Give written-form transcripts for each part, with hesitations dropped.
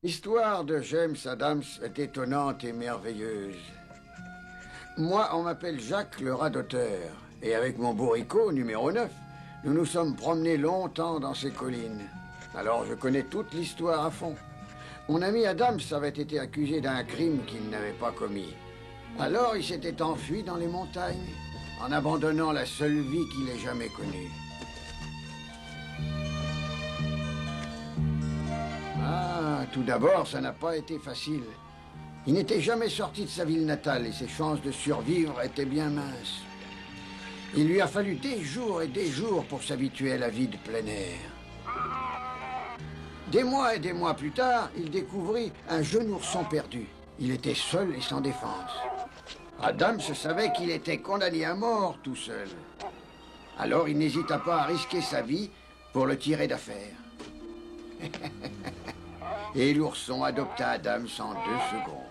L'histoire de James Adams est étonnante et merveilleuse. Moi, on m'appelle Jacques le radoteur. Et avec mon bourricot, numéro 9, nous nous sommes promenés longtemps dans ces collines. Alors je connais toute l'histoire à fond. Mon ami Adams avait été accusé d'un crime qu'il n'avait pas commis. Alors il s'était enfui dans les montagnes, en abandonnant la seule vie qu'il ait jamais connue. Ah, tout d'abord, ça n'a pas été facile. Il n'était jamais sorti de sa ville natale et ses chances de survivre étaient bien minces. Il lui a fallu des jours et des jours pour s'habituer à la vie de plein air. Des mois et des mois plus tard, il découvrit un jeune ourson perdu. Il était seul et sans défense. Adams savait qu'il était condamné à mort tout seul. Alors il n'hésita pas à risquer sa vie pour le tirer d'affaire. Et l'ourson adopta Adams en 2 secondes.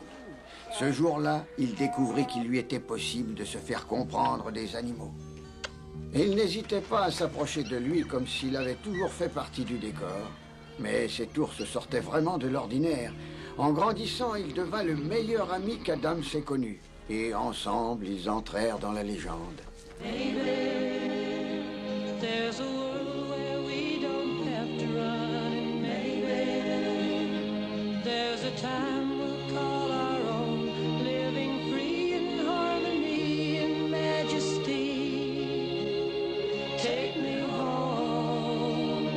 Ce jour-là, il découvrit qu'il lui était possible de se faire comprendre des animaux. Et il n'hésitait pas à s'approcher de lui comme s'il avait toujours fait partie du décor. Mais cet ours sortait vraiment de l'ordinaire. En grandissant, il devint le meilleur ami qu'Adams ait connu. Et ensemble, ils entrèrent dans la légende. There's a world where we don't have to run. Maybe there's a time we'll call our own, living free in harmony and majesty. Take me home,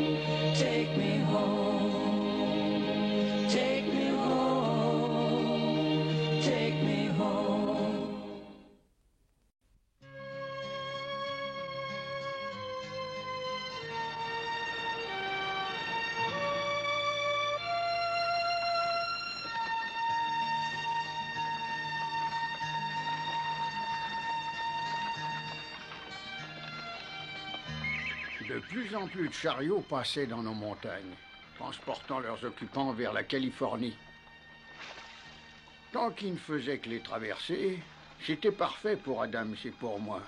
take me home, take me home, take me home. De plus en plus de chariots passaient dans nos montagnes, transportant leurs occupants vers la Californie. Tant qu'ils ne faisaient que les traverser, c'était parfait pour Adams et pour moi.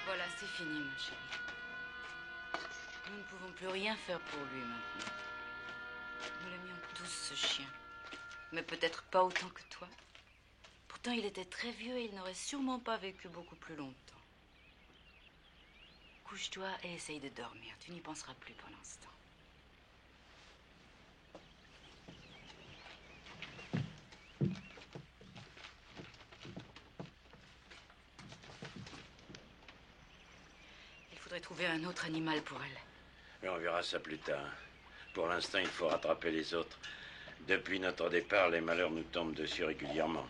Voilà, c'est fini, ma chérie. Nous ne pouvons plus rien faire pour lui maintenant. Nous l'aimions tous, ce chien. Mais peut-être pas autant que toi. Pourtant, il était très vieux et il n'aurait sûrement pas vécu beaucoup plus longtemps. Couche-toi et essaye de dormir. Tu n'y penseras plus pendant ce temps. Il faudrait trouver un autre animal pour elle. Mais on verra ça plus tard. Pour l'instant, il faut rattraper les autres. Depuis notre départ, les malheurs nous tombent dessus régulièrement.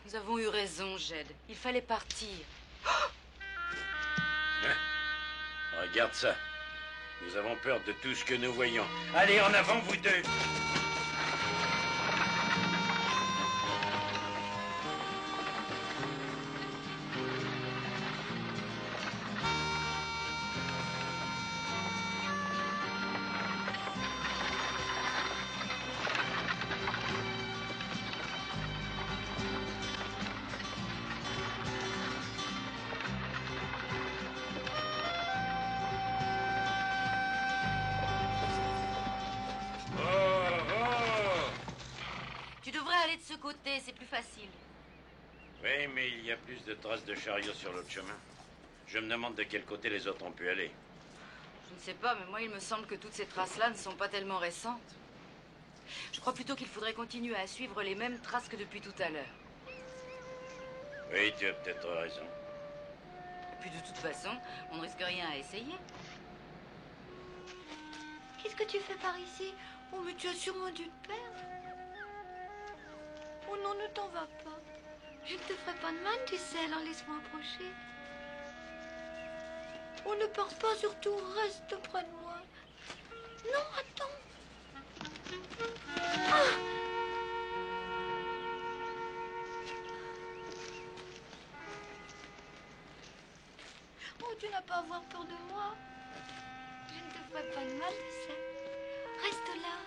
Nous avons eu raison, Jed. Il fallait partir. Hein? Regarde ça. Nous avons peur de tout ce que nous voyons. Allez, en avant, vous deux! De ce côté, c'est plus facile. Oui, mais il y a plus de traces de chariots sur l'autre chemin. Je me demande de quel côté les autres ont pu aller. Je ne sais pas, mais moi, il me semble que toutes ces traces-là ne sont pas tellement récentes. Je crois plutôt qu'il faudrait continuer à suivre les mêmes traces que depuis tout à l'heure. Oui, tu as peut-être raison. Et puis, de toute façon, on ne risque rien à essayer. Qu'est-ce que tu fais par ici? Oh, mais tu as sûrement dû te perdre. Oh non, ne t'en va pas. Je ne te ferai pas de mal, tu sais, alors laisse-moi approcher. Oh, ne pars pas, surtout, reste près de moi. Non, attends. Ah! dois pas avoir peur de moi. Je ne te ferai pas de mal, tu sais. Reste là.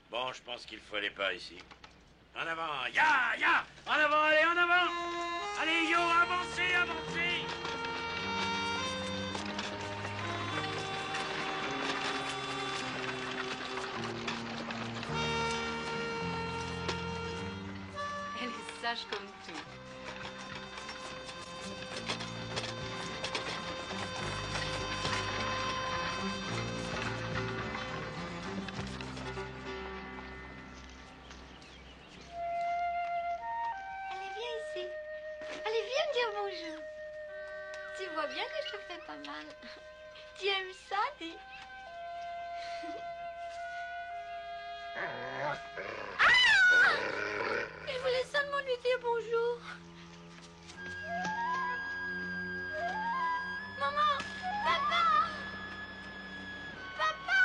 Bon, je pense qu'il faut aller par ici. En avant, ya, ya! En avant, allez, en avant! Allez, yo, avancez, avancez! Elle est sage comme tout. Allez, viens ici. Allez, viens me dire bonjour. Tu vois bien que je te fais pas mal. Tu aimes ça, dis? Ah! Je voulais seulement lui dire bonjour. Maman! Papa! Papa!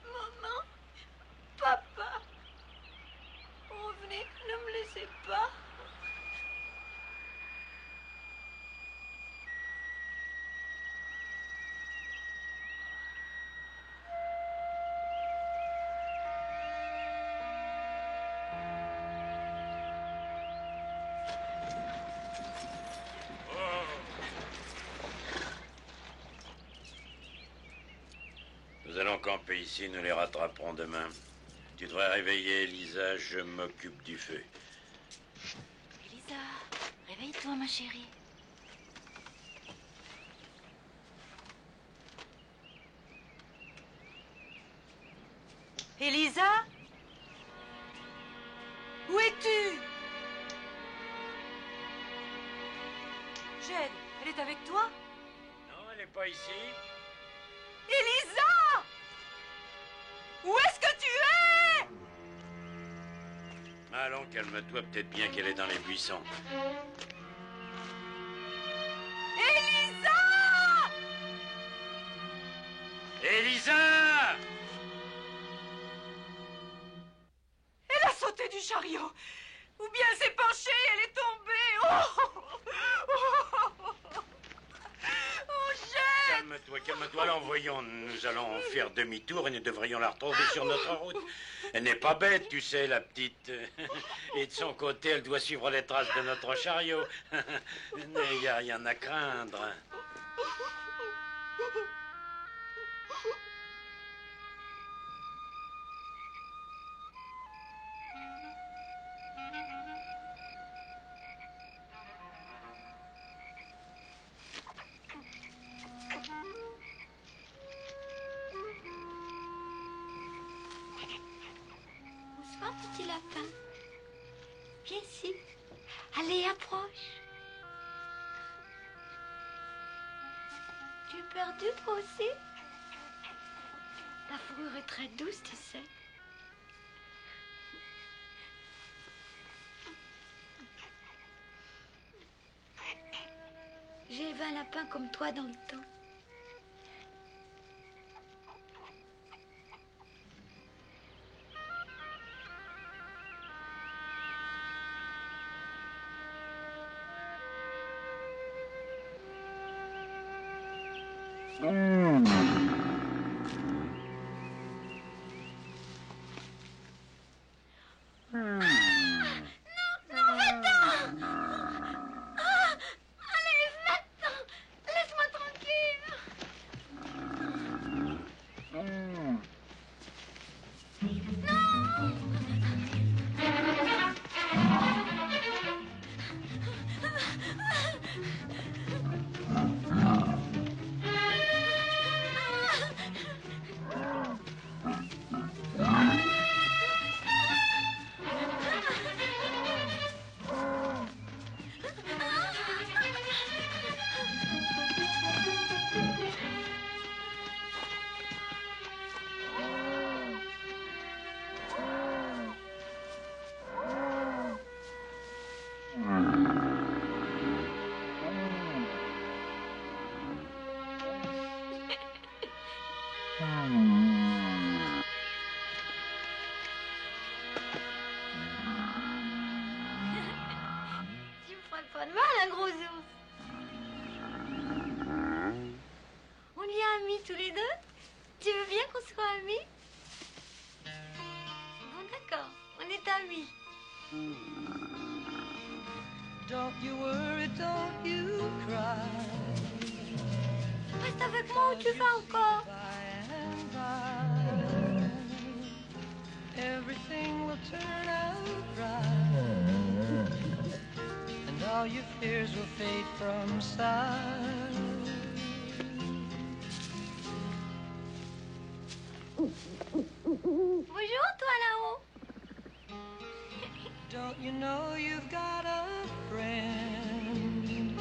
Maman, papa, revenez, ne me laissez pas. Nous allons camper ici, nous les rattraperons demain. Tu devrais réveiller Elisa, je m'occupe du feu. Elisa, réveille-toi, ma chérie. Elisa? Où es-tu? Jed, elle est avec toi? Non, elle n'est pas ici. Elisa! Où est-ce que tu es? Allons, calme-toi, peut-être bien qu'elle est dans les buissons. Elisa! Elisa! Elle a sauté du chariot. Ou bien elle s'est penchée et elle est tombée. Oh! Oh, Jed! Calme-toi, calme-toi. Alors voyons, nous allons faire demi-tour et nous devrions la retrouver sur notre route. Elle n'est pas bête, tu sais, la petite. Et de son côté, elle doit suivre les traces de notre chariot. Il n'y a rien à craindre. Bonsoir, petit lapin. Viens ici. Allez, approche. Tu es perdu, toi aussi? Ta fourrure est très douce, tu sais. J'ai élevé un lapin comme toi dans le temps. Allez, va-t'en! Laisse-moi tranquille! sera amis? Bon, d'accord. On est amis. Don't you worry, don't you cry. Reste avec moi où tu vas encore. By and by, everything will turn out right, and all your fears will fade from sight. Bonjour, toi là-haut. Don't you know you've got a friend?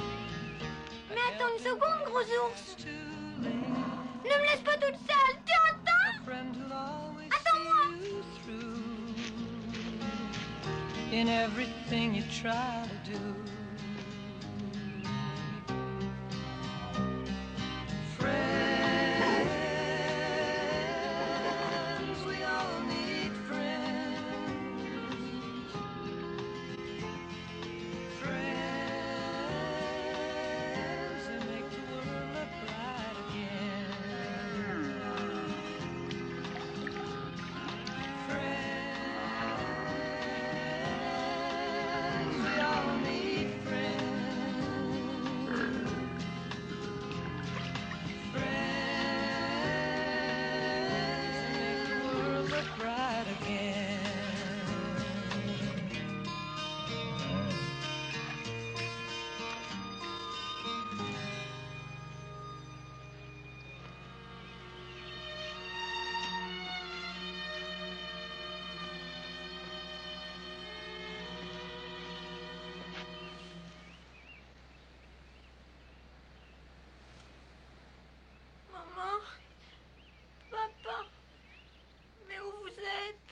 Mais attends une seconde, gros ours. Too late. Ne me laisse pas toute seule. Tu entends? Friend who'll always Attends-moi. see you through in everything you try to do. Friends, we all need friends. Friends who make the world look right again. Friends, we all need friends. Friends who make the world look right again. Maman. Papa. Mais où vous êtes?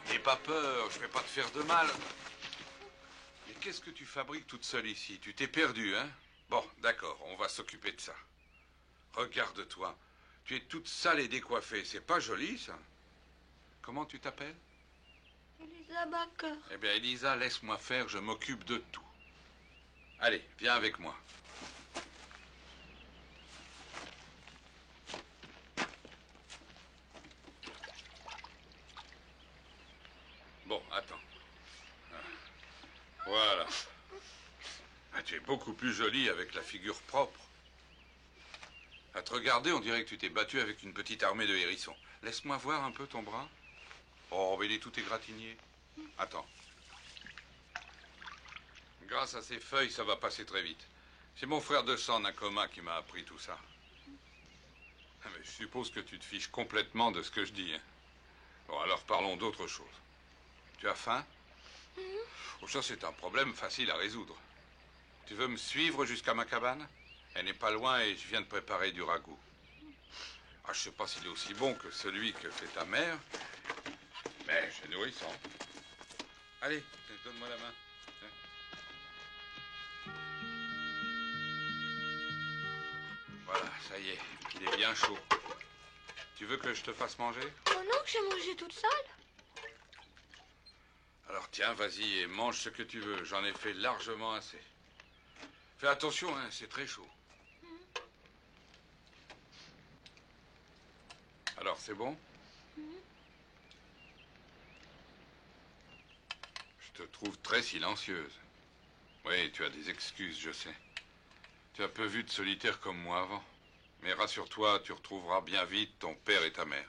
N'aie pas peur, je vais pas te faire de mal. Mais qu'est-ce que tu fabriques toute seule ici? Tu t'es perdue, hein? Bon, d'accord, on va s'occuper de ça. Regarde-toi. Tu es toute sale et décoiffée. C'est pas joli, ça. Comment tu t'appelles? Elisa Baker. Eh bien, Elisa, laisse-moi faire, je m'occupe de tout. Allez, viens avec moi. Bon, attends. Voilà. Ah, tu es beaucoup plus jolie avec la figure propre. À te regarder, on dirait que tu t'es battue avec une petite armée de hérissons. Laisse-moi voir un peu ton bras. Oh, mais il est tout égratigné. Attends. Grâce à ces feuilles, ça va passer très vite. C'est mon frère de sang, Nakoma, qui m'a appris tout ça. Ah, mais je suppose que tu te fiches complètement de ce que je dis, hein. Bon, alors parlons d'autre chose. Tu as faim? Oh, ça, c'est un problème facile à résoudre. Tu veux me suivre jusqu'à ma cabane? Elle n'est pas loin et je viens de préparer du ragoût. Ah, je sais pas s'il est aussi bon que celui que fait ta mère, mais c'est nourrissant. Allez, donne-moi la main. Voilà, ça y est, il est bien chaud. Tu veux que je te fasse manger? Oh non, que j'ai mangé toute seule. Alors tiens, vas-y et mange ce que tu veux. J'en ai fait largement assez. Fais attention, hein, c'est très chaud. Alors, c'est bon? Je te trouve très silencieuse. Oui, tu as des excuses, je sais. Tu as peu vu de solitaire comme moi avant. Mais rassure-toi, tu retrouveras bien vite ton père et ta mère.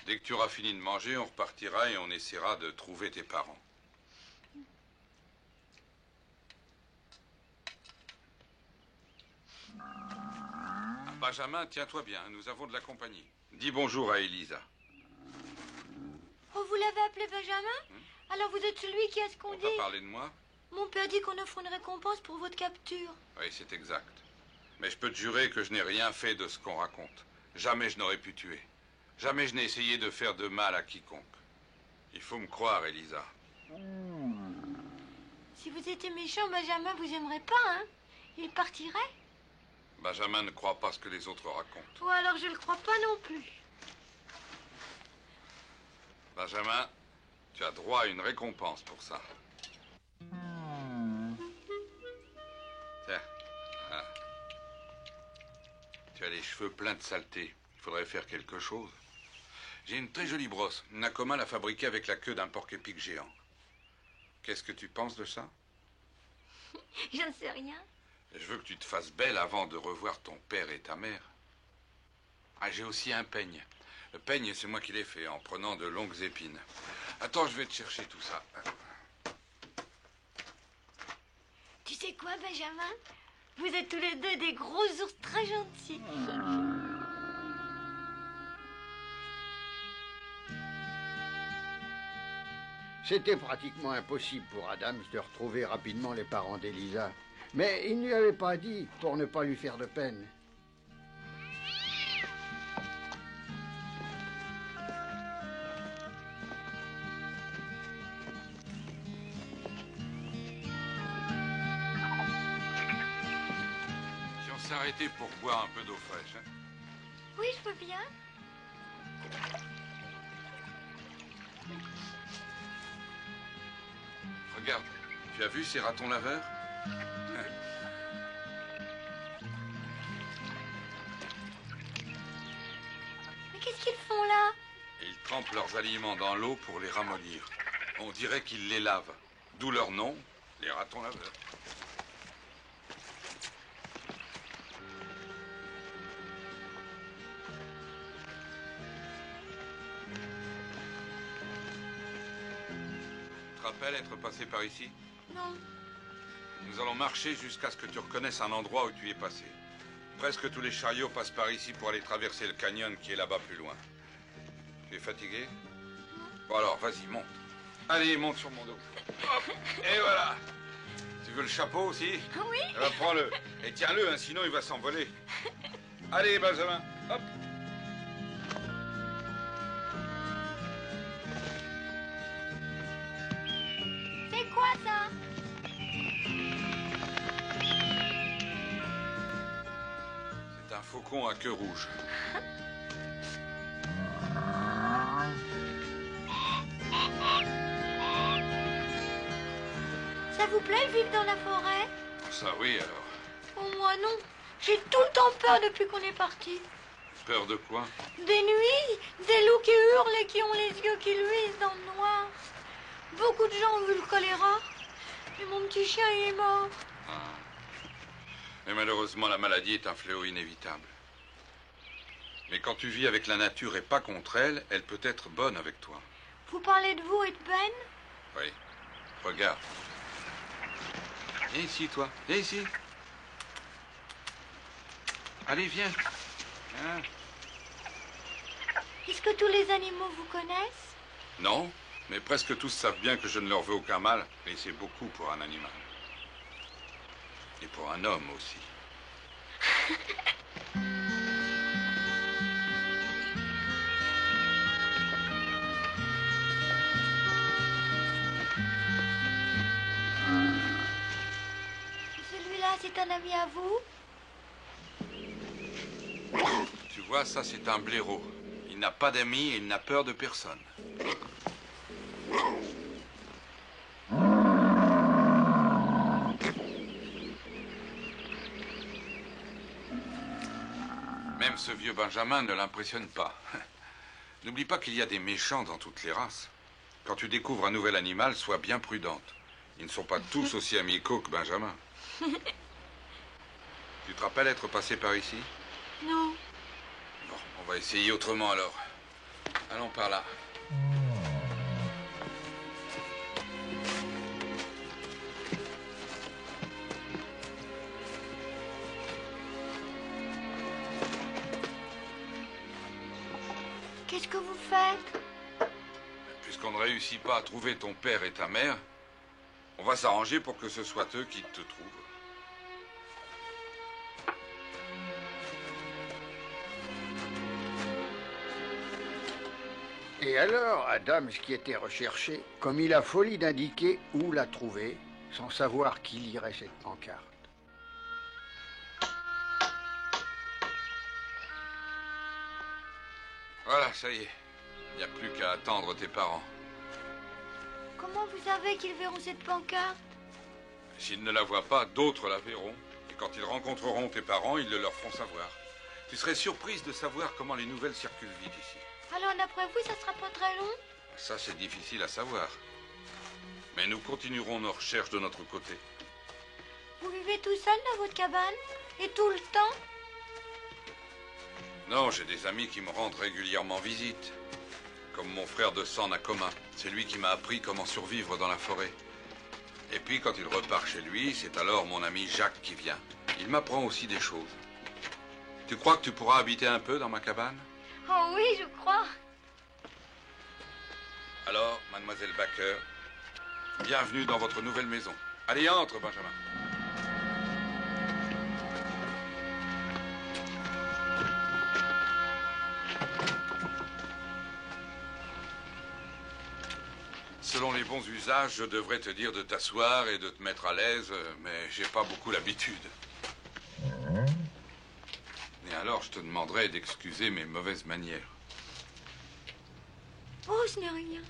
Dès que tu auras fini de manger, on repartira et on essaiera de trouver tes parents. Benjamin, tiens-toi bien, nous avons de la compagnie. Dis bonjour à Elisa. Oh, vous l'avez appelé Benjamin? Alors vous êtes celui qui a ce qu'on On dit. va parler de moi? Mon père dit qu'on offre une récompense pour votre capture. Oui, c'est exact. Mais je peux te jurer que je n'ai rien fait de ce qu'on raconte. Jamais je n'aurais pu tuer. Jamais je n'ai essayé de faire de mal à quiconque. Il faut me croire, Elisa. Si vous étiez méchant, Benjamin vous aimerait pas, hein? Il partirait? Benjamin ne croit pas ce que les autres racontent. Ou alors je le crois pas non plus. Benjamin, tu as droit à une récompense pour ça. Tiens. Ah. Tu as les cheveux pleins de saleté. Il faudrait faire quelque chose. J'ai une très jolie brosse. Nakoma l'a fabriquée avec la queue d'un porc-épic géant. Qu'est-ce que tu penses de ça? J'en sais rien. Je veux que tu te fasses belle avant de revoir ton père et ta mère. Ah, j'ai aussi un peigne. Le peigne, c'est moi qui l'ai fait en prenant de longues épines. Attends, je vais te chercher tout ça. Tu sais quoi, Benjamin? Vous êtes tous les deux des gros ours très gentils. C'était pratiquement impossible pour Adams de retrouver rapidement les parents d'Elisa. Mais il ne lui avait pas dit pour ne pas lui faire de peine. Si on s'arrêtait pour boire un peu d'eau fraîche, hein? Oui, je veux bien. Regarde, tu as vu ces ratons laveurs? Mais qu'est-ce qu'ils font là? Ils trempent leurs aliments dans l'eau pour les ramollir. On dirait qu'ils les lavent. D'où leur nom, les ratons laveurs. Tu te rappelles être passé par ici? Non. Nous allons marcher jusqu'à ce que tu reconnaisses un endroit où tu es passé. Presque tous les chariots passent par ici pour aller traverser le canyon qui est là-bas plus loin. Tu es fatigué? Bon alors, vas-y, monte. Allez, monte sur mon dos. Hop, et voilà. Tu veux le chapeau aussi? Oui. Eh ben, prends-le. Et tiens-le, hein, sinon il va s'envoler. Allez, Benjamin. Hop. C'est quoi ça? C'est un faucon à queue rouge. Ça vous plaît de vivre dans la forêt? Ça oui, alors. Oh, moi non. J'ai tout le temps peur depuis qu'on est parti. Peur de quoi? Des nuits, des loups qui hurlent et qui ont les yeux qui luisent dans le noir. Beaucoup de gens ont vu le choléra. Et mon petit chien, il est mort. Et malheureusement, la maladie est un fléau inévitable. Mais quand tu vis avec la nature et pas contre elle, elle peut être bonne avec toi. Vous parlez de vous et de Ben? Oui. Regarde. Viens ici, toi. Viens ici. Allez, viens. Hein? Est-ce que tous les animaux vous connaissent? Non, mais presque tous savent bien que je ne leur veux aucun mal. Et c'est beaucoup pour un animal. Et pour un homme aussi. Celui-là, c'est un ami à vous? Tu vois, ça c'est un blaireau. Il n'a pas d'amis et il n'a peur de personne. Même même ce vieux Benjamin ne l'impressionne pas. N'oublie pas qu'il y a des méchants dans toutes les races. Quand tu découvres un nouvel animal, sois bien prudente. Ils ne sont pas tous aussi amicaux que Benjamin. Tu te rappelles être passé par ici? Non. Bon, on va essayer autrement alors. Allons par là. Qu'est-ce que vous faites? Puisqu'on ne réussit pas à trouver ton père et ta mère, on va s'arranger pour que ce soit eux qui te trouvent. Et alors, Adams, qui était recherché, comme il a folie d'indiquer où la trouver, sans savoir qui lirait cette pancarte. Voilà, ça y est. Il n'y a plus qu'à attendre tes parents. Comment vous savez qu'ils verront cette pancarte? S'ils ne la voient pas, d'autres la verront. Et quand ils rencontreront tes parents, ils le leur feront savoir. Tu serais surprise de savoir comment les nouvelles circulent vite ici. Alors d'après vous, ça sera pas très long? Ça, c'est difficile à savoir. Mais nous continuerons nos recherches de notre côté. Vous vivez tout seul dans votre cabane? Et tout le temps? Non, j'ai des amis qui me rendent régulièrement visite. Comme mon frère de sang Nakoma. C'est lui qui m'a appris comment survivre dans la forêt. Et puis, quand il repart chez lui, c'est alors mon ami Jacques qui vient. Il m'apprend aussi des choses. Tu crois que tu pourras habiter un peu dans ma cabane? Oh oui, je crois. Alors, mademoiselle Baker, bienvenue dans votre nouvelle maison. Allez, entre, Benjamin. Selon les bons usages, je devrais te dire de t'asseoir et de te mettre à l'aise, mais j'ai pas beaucoup l'habitude. Et alors, je te demanderai d'excuser mes mauvaises manières. Oh, ce n'est rien.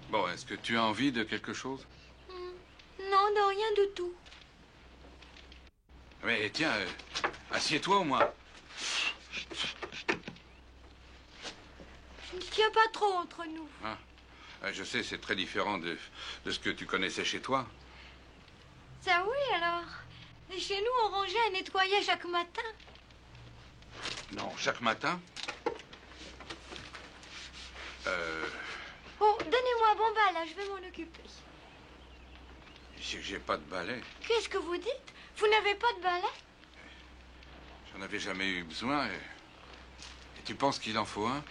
Bon, est-ce que tu as envie de quelque chose? Non, de rien du tout. Mais tiens, assieds-toi au moins. Je ne tiens pas trop entre nous. Ah, je sais, c'est très différent de ce que tu connaissais chez toi. Ça oui, alors. Et chez nous, on rangeait et nettoyait chaque matin. Non, chaque matin? Oh, donnez-moi un bon balai, je vais m'en occuper. J'ai pas de balai. Qu'est-ce que vous dites? Vous n'avez pas de balai? J'en avais jamais eu besoin. Et tu penses qu'il en faut un?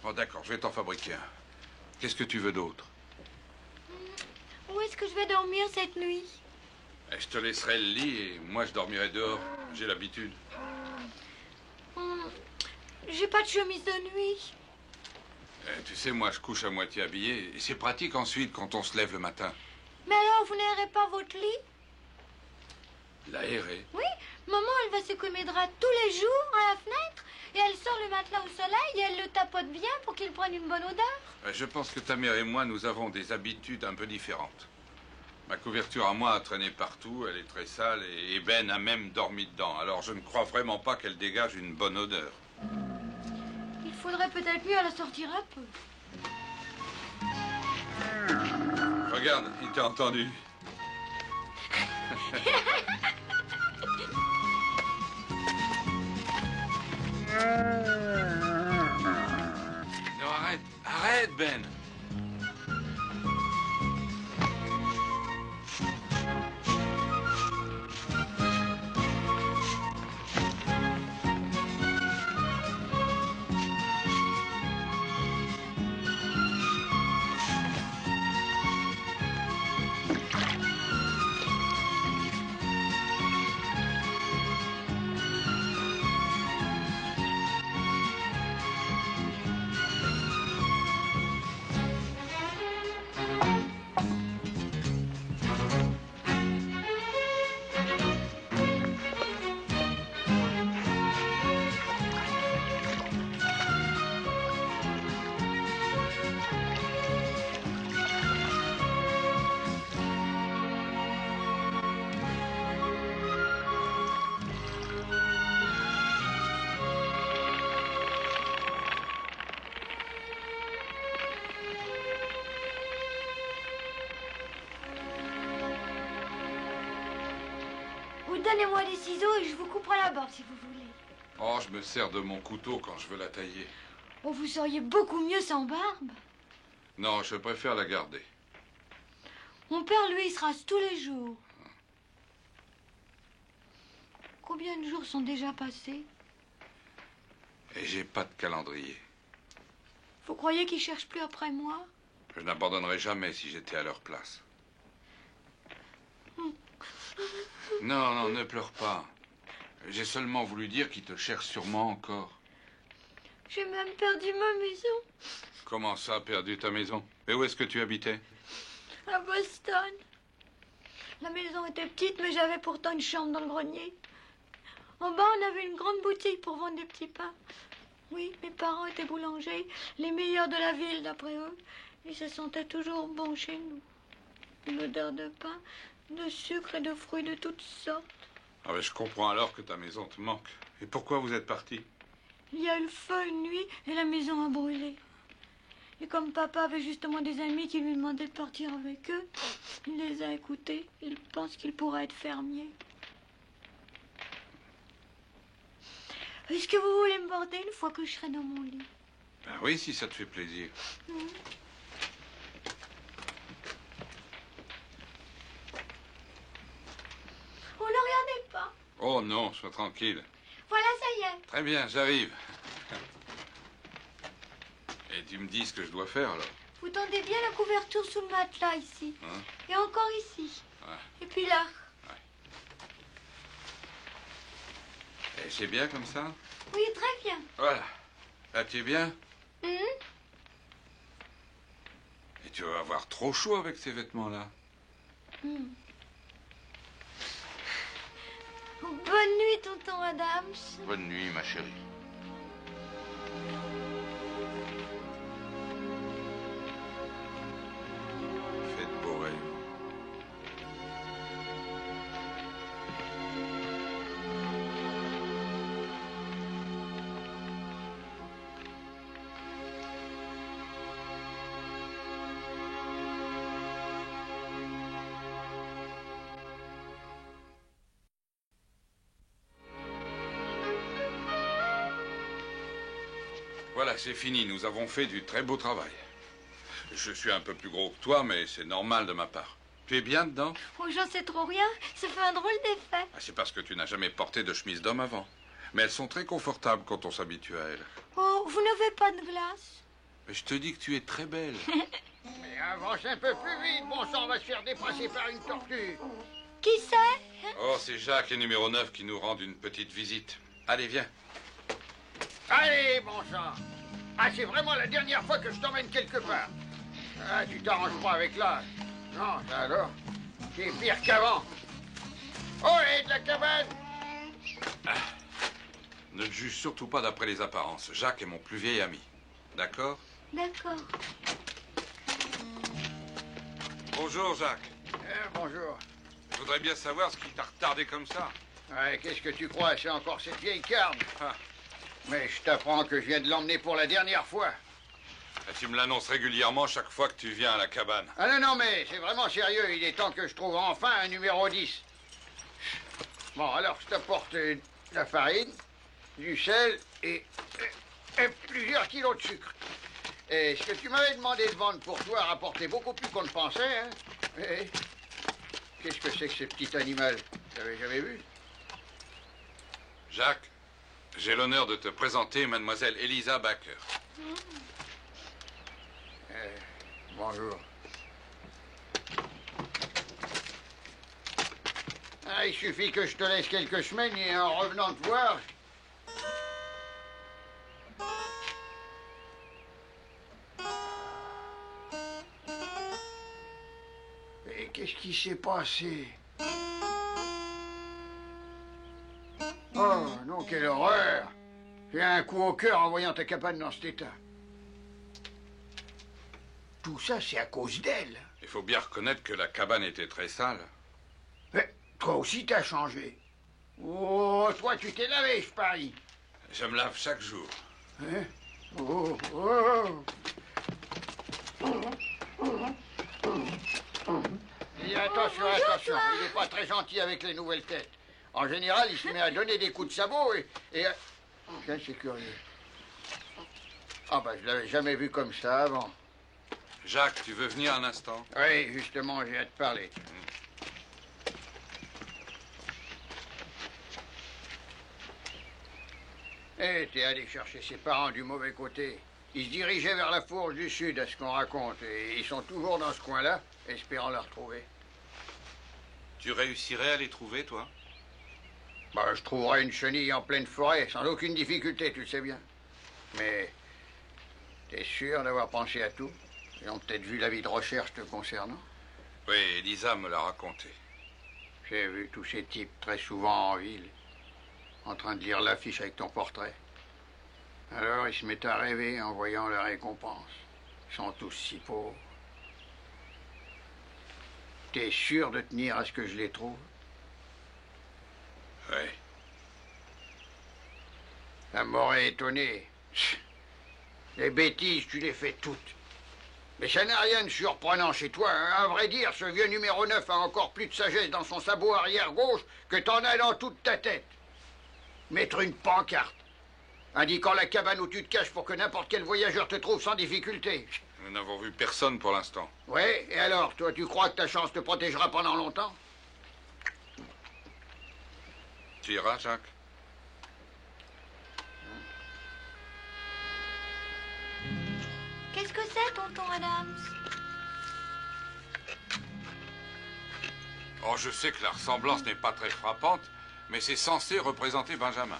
Bon, d'accord, je vais t'en fabriquer un. Qu'est-ce que tu veux d'autre? Où est-ce que je vais dormir cette nuit? Je te laisserai le lit et moi je dormirai dehors. J'ai l'habitude. J'ai pas de chemise de nuit. Tu sais, moi je couche à moitié habillé. Et c'est pratique ensuite quand on se lève le matin. Mais alors, vous n'aérez pas votre lit? L'aérer? Oui, maman, elle va secouer mes draps tous les jours à la fenêtre. Et elle sort le matelas au soleil et elle le tapote bien pour qu'il prenne une bonne odeur. Je pense que ta mère et moi, nous avons des habitudes un peu différentes. Ma couverture à moi a traîné partout, elle est très sale et Ben a même dormi dedans. Alors je ne crois vraiment pas qu'elle dégage une bonne odeur. Il faudrait peut-être mieux la sortir un peu. Regarde, il t'a entendu. Non, arrête, arrête, Ben. Donnez-moi des ciseaux et je vous couperai la barbe si vous voulez. Oh, je me sers de mon couteau quand je veux la tailler. Oh, vous seriez beaucoup mieux sans barbe. Non, je préfère la garder. Mon père, lui, il se rase tous les jours. Combien de jours sont déjà passés? Et j'ai pas de calendrier. Vous croyez qu'ils cherchent plus après moi? Je n'abandonnerais jamais si j'étais à leur place. Non, non, ne pleure pas. J'ai seulement voulu dire qu'ils te cherchent sûrement encore. J'ai même perdu ma maison. Comment ça, perdu ta maison? Et où est-ce que tu habitais? À Boston. La maison était petite, mais j'avais pourtant une chambre dans le grenier. En bas, on avait une grande boutique pour vendre des petits pains. Oui, mes parents étaient boulangers, les meilleurs de la ville, d'après eux. Ils se sentaient toujours bons chez nous. Une odeur de pain, de sucre et de fruits de toutes sortes. Ah ben, je comprends alors que ta maison te manque. Et pourquoi vous êtes parti? Il y a eu le feu une nuit et la maison a brûlé. Et comme papa avait justement des amis qui lui demandaient de partir avec eux, il les a écoutés. Il pense qu'il pourra être fermier. Est-ce que vous voulez me border une fois que je serai dans mon lit? Ben oui, si ça te fait plaisir. Oh, ne regardez pas. Oh non, sois tranquille. Voilà, ça y est. Très bien, j'arrive. Et tu me dis ce que je dois faire, alors? Vous tendez bien la couverture sous le matelas, ici. Hein? Et encore ici. Ouais. Et puis là. Et c'est bien comme ça? Oui, très bien. Voilà. Là, tu es bien? Hum? Et tu vas avoir trop chaud avec ces vêtements-là. Hum. Bonne nuit, tonton Adams. Bonne nuit, ma chérie. Fais de beaux rêves. Voilà, c'est fini. Nous avons fait du très beau travail. Je suis un peu plus gros que toi, mais c'est normal de ma part. Tu es bien dedans? Oh, j'en sais trop rien. Ça fait un drôle d'effet. Ah, c'est parce que tu n'as jamais porté de chemise d'homme avant. Mais elles sont très confortables quand on s'habitue à elles. Oh, vous n'avez pas de glace? Mais je te dis que tu es très belle. Mais avance un peu plus vite, bon sang, on va se faire dépasser par une tortue. Qui c'est? Oh, c'est Jacques et numéro 9 qui nous rendent une petite visite. Allez, viens. Allez, bon sang. Ah, c'est vraiment la dernière fois que je t'emmène quelque part. Ah, tu t'arranges pas avec l'âge. Non, ça alors, c'est pire qu'avant. Oh, et de la cabane. Ne te juge surtout pas d'après les apparences. Jacques est mon plus vieil ami. D'accord? D'accord. Bonjour, Jacques. Bonjour. Je voudrais bien savoir ce qui t'a retardé comme ça. Ouais, qu'est-ce que tu crois? C'est encore cette vieille carne. Ah. Mais je t'apprends que je viens de l'emmener pour la dernière fois. Et tu me l'annonces régulièrement chaque fois que tu viens à la cabane. Ah non, non, mais c'est vraiment sérieux. Il est temps que je trouve enfin un numéro 10. Bon, alors, je t'apporte de la farine, du sel et plusieurs kilos de sucre. Et ce que tu m'avais demandé de vendre pour toi a rapporté beaucoup plus qu'on ne pensait, hein. Et qu'est-ce que c'est que ce petit animal? Tu l'avais jamais vu? Jacques, j'ai l'honneur de te présenter mademoiselle Elisa Baker. Bonjour. Ah, il suffit que je te laisse quelques semaines et en revenant te voir... Et qu'est-ce qui s'est passé? Oh, non, quelle horreur! J'ai un coup au cœur en voyant ta cabane dans cet état. Tout ça, c'est à cause d'elle. Il faut bien reconnaître que la cabane était très sale. Mais toi aussi, t'as changé. Oh, toi, tu t'es lavé, je parie. Je me lave chaque jour. Hein? Oh, oh. Et attention, attention, il n'est pas très gentil avec les nouvelles têtes. En général, il se met à donner des coups de sabot et... Tiens, c'est curieux. Ah ben, je l'avais jamais vu comme ça avant. Jacques, tu veux venir un instant? Oui, justement, j'ai à te parler. Eh, t'es allé chercher ses parents du mauvais côté. Ils se dirigeaient vers la fourche du sud, à ce qu'on raconte. Et ils sont toujours dans ce coin-là, espérant la retrouver. Tu réussirais à les trouver, toi? Bah, je trouverai une chenille en pleine forêt, sans aucune difficulté, tu le sais bien. Mais... t'es sûr d'avoir pensé à tout? Ils ont peut-être vu l'avis de recherche te concernant? Oui, Elisa me l'a raconté. J'ai vu tous ces types très souvent en ville, en train de lire l'affiche avec ton portrait. Alors ils se mettent à rêver en voyant la récompense. Ils sont tous si pauvres. T'es sûr de tenir à ce que je les trouve? Oui. Ça m'aurait étonné. Les bêtises, tu les fais toutes. Mais ça n'a rien de surprenant chez toi, hein. À vrai dire, ce vieux numéro 9 a encore plus de sagesse dans son sabot arrière gauche que t'en as dans toute ta tête. Mettre une pancarte indiquant la cabane où tu te caches pour que n'importe quel voyageur te trouve sans difficulté. Nous n'avons vu personne pour l'instant. Ouais, et alors, toi, tu crois que ta chance te protégera pendant longtemps? Tu iras, Jacques? Qu'est-ce que c'est, tonton Adams? Oh, je sais que la ressemblance n'est pas très frappante, mais c'est censé représenter Benjamin.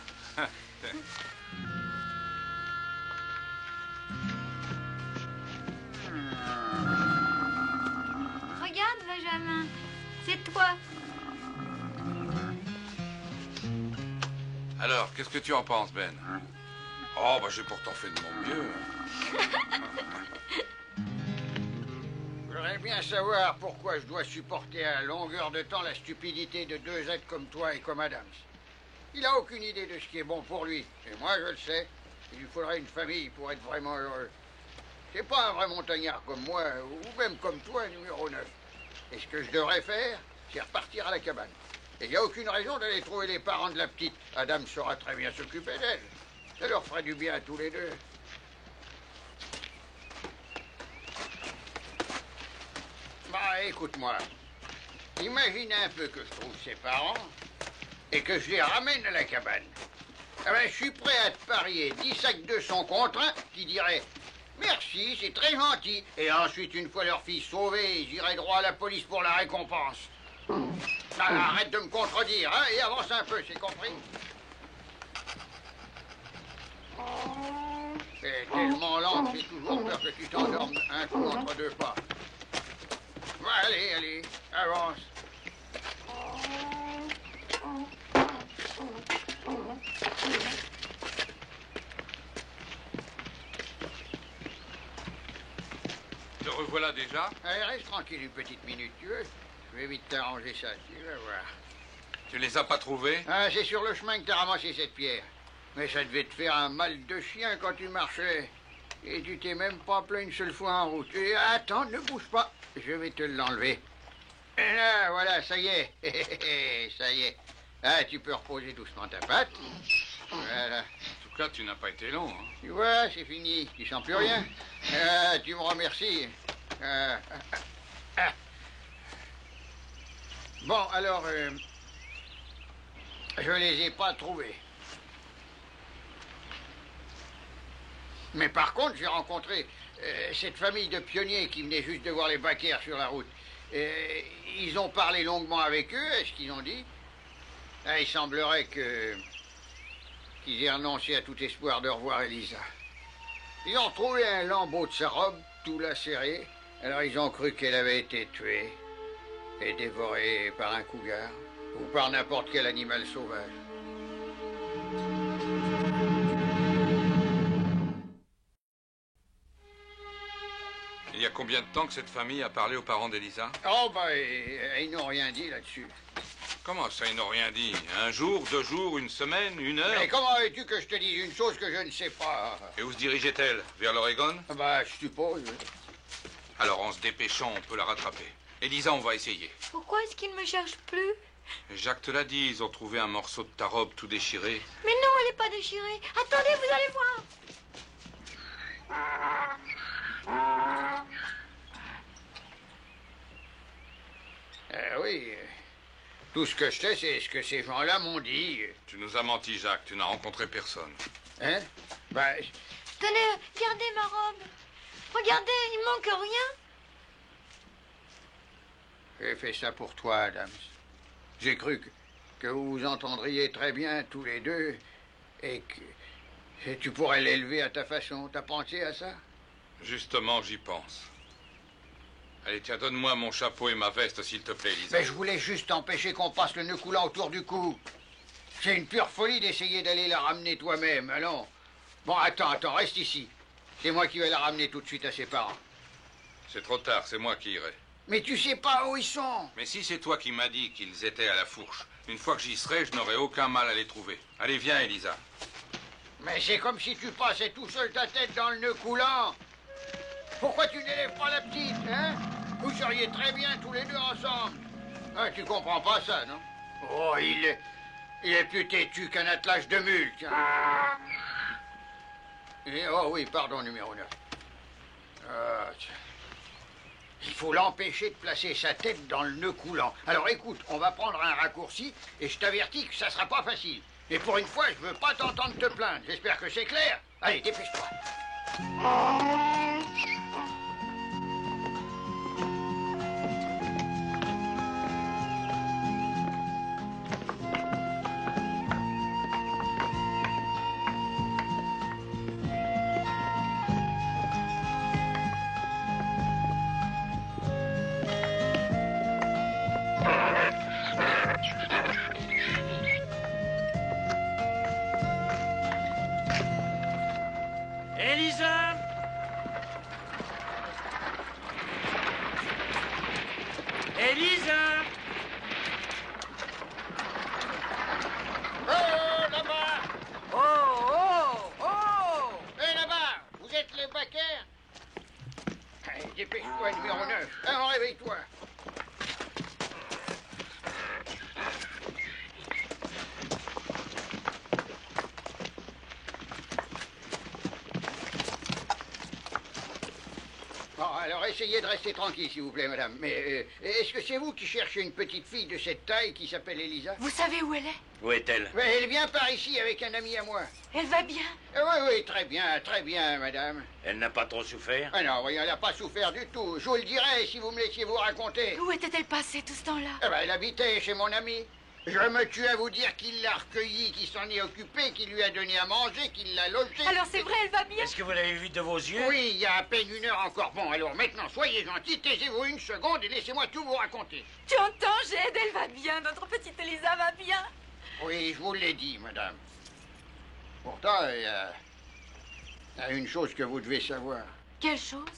Regarde, Benjamin. C'est toi. Alors, qu'est-ce que tu en penses, Ben? Oh, bah j'ai pourtant fait de mon mieux. J'aimerais bien savoir pourquoi je dois supporter à longueur de temps la stupidité de deux êtres comme toi et comme Adams. Il a aucune idée de ce qui est bon pour lui. Et moi, je le sais. Il lui faudrait une famille pour être vraiment heureux. C'est pas un vrai montagnard comme moi, ou même comme toi, numéro 9. Et ce que je devrais faire, c'est repartir à la cabane. Et il n'y a aucune raison d'aller trouver les parents de la petite. Adam saura très bien s'occuper d'elle. Ça leur ferait du bien à tous les deux. Bah, écoute-moi. Imagine un peu que je trouve ses parents et que je les ramène à la cabane. Ah ben, je suis prêt à te parier 10 sacs de son contre un qui dirait « Merci, c'est très gentil ». Et ensuite, une fois leur fille sauvée, j'irai droit à la police pour la récompense. Ah, arrête de me contredire, hein, et avance un peu, c'est compris? C'est tellement lent que j'ai toujours peur que tu t'endormes un coup entre deux pas. Allez, allez, avance. Te revoilà déjà? Allez, reste tranquille une petite minute, tu veux? Je vais vite t'arranger ça, tu vas voir. Tu les as pas trouvés? Ah, c'est sur le chemin que t'as ramassé cette pierre. Mais ça devait te faire un mal de chien quand tu marchais. Et tu t'es même pas plaint une seule fois en route. Et attends, ne bouge pas. Je vais te l'enlever. Et là, voilà, ça y est. Ça y est. Ah, tu peux reposer doucement ta patte. Voilà. En tout cas, tu n'as pas été long. Hein. Tu vois, c'est fini. Tu sens plus rien. Ah, tu me remercies. Bon, alors, je les ai pas trouvés. Mais par contre, j'ai rencontré cette famille de pionniers qui venait juste de voir les baquères sur la route. Ils ont parlé longuement avec eux, est-ce qu'ils ont dit? Ah, il semblerait qu'ils aient renoncé à tout espoir de revoir Elisa. Ils ont trouvé un lambeau de sa robe, tout lacéré. Alors ils ont cru qu'elle avait été tuée et dévorée par un cougar ou par n'importe quel animal sauvage. Il y a combien de temps que cette famille a parlé aux parents d'Elisa? Oh, bah, ils n'ont rien dit là-dessus. Comment ça, ils n'ont rien dit? Un jour, 2 jours, une semaine, 1 heure? Mais comment veux-tu que je te dise une chose que je ne sais pas? Et où se dirigeait-elle? Vers l'Oregon? Bah, je suppose. Alors, en se dépêchant, on peut la rattraper. Elisa, on va essayer. Pourquoi est-ce qu'il ne me cherche plus? Jacques te l'a dit, ils ont trouvé un morceau de ta robe tout déchiré. Mais non, elle n'est pas déchirée. Attendez, vous allez voir. Oui. Tout ce que je sais, c'est ce que ces gens-là m'ont dit. Tu nous as menti, Jacques. Tu n'as rencontré personne. Hein? Ben, Tenez, regardez ma robe. Regardez, il manque rien. j'ai fait ça pour toi, Adams. J'ai cru que vous vous entendriez très bien tous les deux et que tu pourrais l'élever à ta façon. T'as pensé à ça? Justement, j'y pense. Allez, tiens, donne-moi mon chapeau et ma veste, s'il te plaît, Lisa. Mais je voulais juste empêcher qu'on passe le nœud coulant autour du cou. C'est une pure folie d'essayer d'aller la ramener toi-même, allons. Bon, attends, reste ici. C'est moi qui vais la ramener tout de suite à ses parents. C'est trop tard, c'est moi qui irai. Mais tu sais pas où ils sont. Mais si c'est toi qui m'as dit qu'ils étaient à la fourche, une fois que j'y serai, je n'aurai aucun mal à les trouver. Allez, viens, Elisa. Mais c'est comme si tu passais tout seul ta tête dans le nœud coulant. Pourquoi tu n'élèves pas la petite, hein? Vous seriez très bien tous les deux ensemble. Ah, tu comprends pas ça, non? Oh, il est plus têtu qu'un attelage de mule, tiens. Et, oh oui, pardon, numéro 9. Ah, tiens. Il faut l'empêcher de placer sa tête dans le nœud coulant. Alors écoute, on va prendre un raccourci et je t'avertis que ça sera pas facile. Et pour une fois, je veux pas t'entendre te plaindre. J'espère que c'est clair. Allez, dépêche-toi. Elisa! Elisa! Oh, là-bas! Oh, oh, oh! Hé, là-bas! Vous êtes les baquers? Allez, dépêche-toi, numéro 9. Alors, réveille-toi. Bon, alors essayez de rester tranquille, s'il vous plaît, madame. Mais est-ce que c'est vous qui cherchez une petite fille de cette taille qui s'appelle Elisa? Vous savez où elle est? Où est-elle? Mais elle vient par ici avec un ami à moi. Elle va bien. Oui, très bien, madame. Elle n'a pas trop souffert? Ah non, oui, elle n'a pas souffert du tout. Je vous le dirai si vous me laissiez vous raconter. Où était-elle passée tout ce temps-là? Eh ben, elle habitait chez mon ami. Je me tue à vous dire qu'il l'a recueillie, qu'il s'en est occupé, qu'il lui a donné à manger, qu'il l'a logée. Alors c'est vrai, elle va bien? Est-ce que vous l'avez vue de vos yeux? Oui, il y a à peine une heure encore. Bon, alors maintenant, soyez gentils, taisez-vous une seconde et laissez-moi tout vous raconter. Tu entends, Jed? Elle va bien. Notre petite Elisa va bien. Oui, je vous l'ai dit, madame. Pourtant, il y a une chose que vous devez savoir. Quelle chose?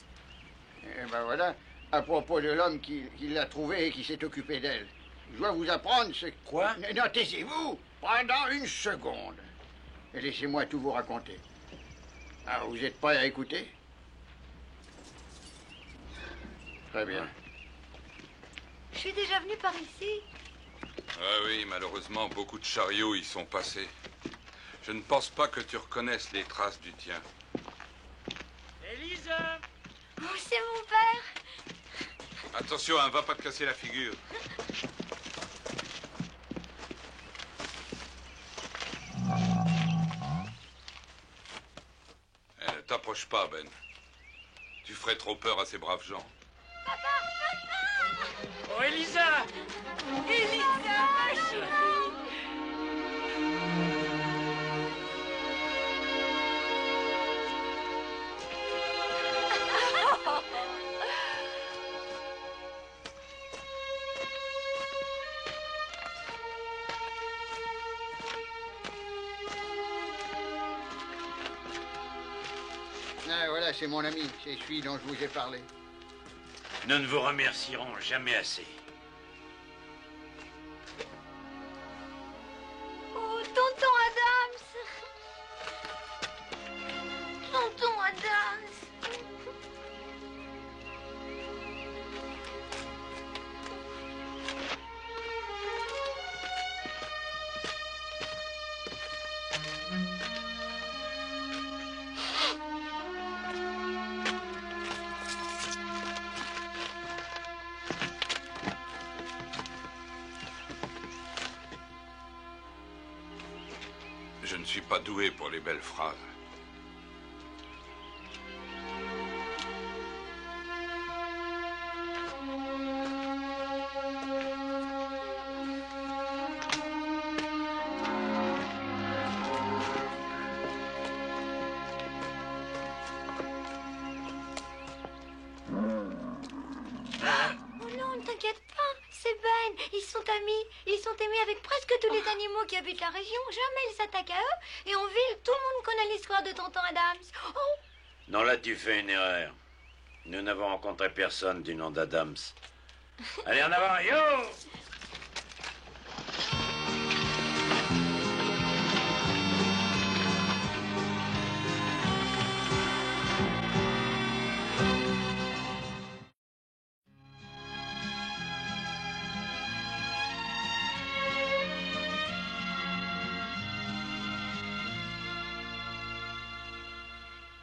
Eh ben voilà, à propos de l'homme qui l'a trouvée et qui s'est occupé d'elle. Je dois vous apprendre ce... Quoi? Non, taisez-vous pendant une seconde. Et laissez-moi tout vous raconter. Ah, vous êtes prêts à écouter? Très bien. Je suis déjà venue par ici. Ah oui, malheureusement, beaucoup de chariots y sont passés. Je ne pense pas que tu reconnaisses les traces du tien. Elisa! Oh, c'est mon père. Attention, hein, va pas te casser la figure. Ne t'approche pas, Ben. Tu ferais trop peur à ces braves gens. Oh, Elisa! Elisa, ma chérie. Ah, voilà, c'est mon ami. C'est celui dont je vous ai parlé. Nous ne vous remercierons jamais assez. Oh, tonton Adams. Tonton Adams. ne suis pas doué pour les belles phrases. Oh non, ne t'inquiète pas, c'est Ben. Ils sont amis. Ils sont aimés avec presque tous les animaux qui habitent la région. Jamais ils s'attaquent à eux. Et en ville, tout le monde connaît l'histoire de tonton Adams. Oh, Non, là, tu fais une erreur. Nous n'avons rencontré personne du nom d'Adams. Allez, en avant, yo!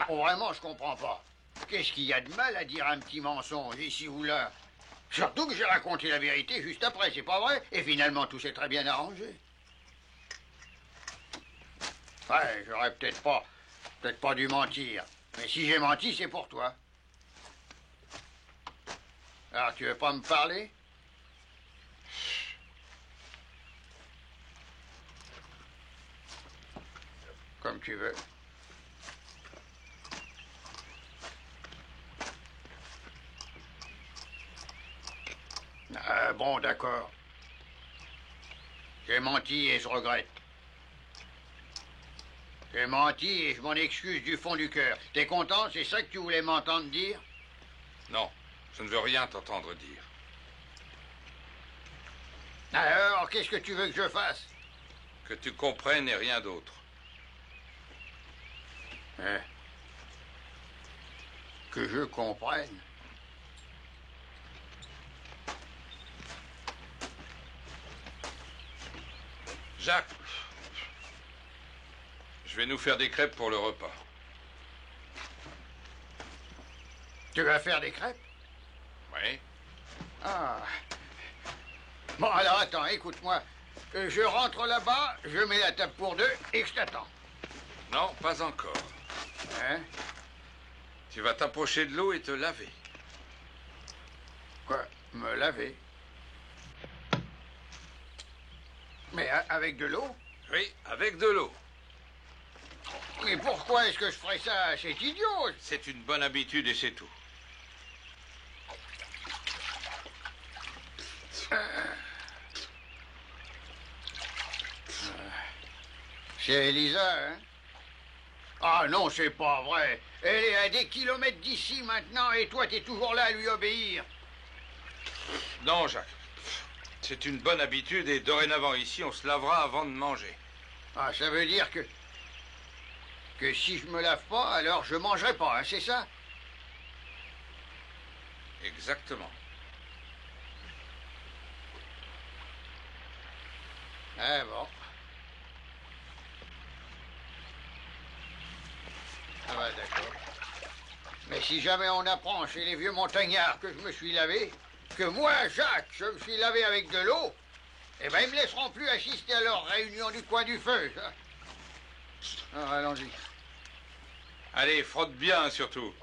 Oh, vraiment, je comprends pas. Qu'est-ce qu'il y a de mal à dire un petit mensonge ici ou là? Surtout que j'ai raconté la vérité juste après, c'est pas vrai? Et finalement, tout s'est très bien arrangé. Ouais, j'aurais peut-être pas dû mentir. Mais si j'ai menti, c'est pour toi. Alors, tu veux pas me parler? Comme tu veux. Bon, d'accord. J'ai menti et je regrette. J'ai menti et je m'en excuse du fond du cœur. T'es content? C'est ça que tu voulais m'entendre dire? Non, je ne veux rien t'entendre dire. Alors, qu'est-ce que tu veux que je fasse? Que tu comprennes et rien d'autre. Hein? Que je comprenne? Jacques, je vais nous faire des crêpes pour le repas. Tu vas faire des crêpes? Oui. Ah. Bon, alors attends, écoute-moi. Je rentre là-bas, je mets la table pour deux et je t'attends. Non, pas encore. Hein? Tu vas t'approcher de l'eau et te laver. Quoi? Me laver? Mais avec de l'eau? Oui, avec de l'eau. Mais pourquoi est-ce que je ferais ça? C'est idiot! C'est une bonne habitude et c'est tout. C'est Elisa, hein? Ah non, c'est pas vrai. Elle est à des kilomètres d'ici maintenant et toi, t'es toujours là à lui obéir. Non, Jacques. C'est une bonne habitude et dorénavant ici, on se lavera avant de manger. Ah, ça veut dire que si je me lave pas, alors je mangerai pas, hein, c'est ça? Exactement. Ah bon. Ah bah d'accord. Mais si jamais on apprend chez les vieux montagnards que je me suis lavé, que moi, Jacques, je me suis lavé avec de l'eau, eh ben ils me laisseront plus assister à leur réunion du coin du feu, ça. Alors allons-y. Allez, frotte bien surtout.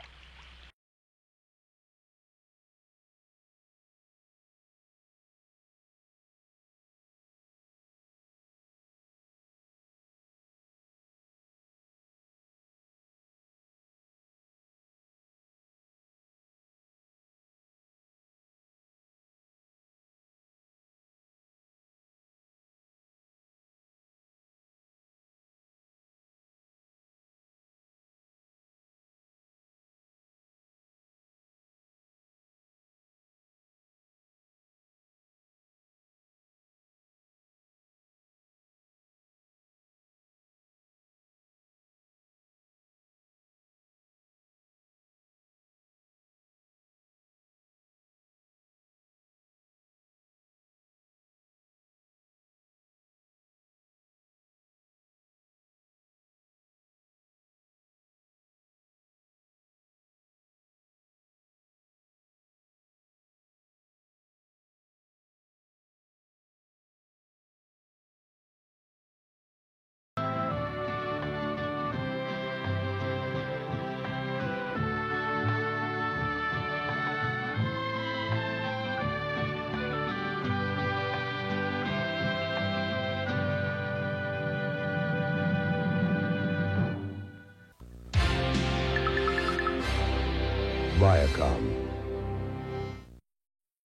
Viacom.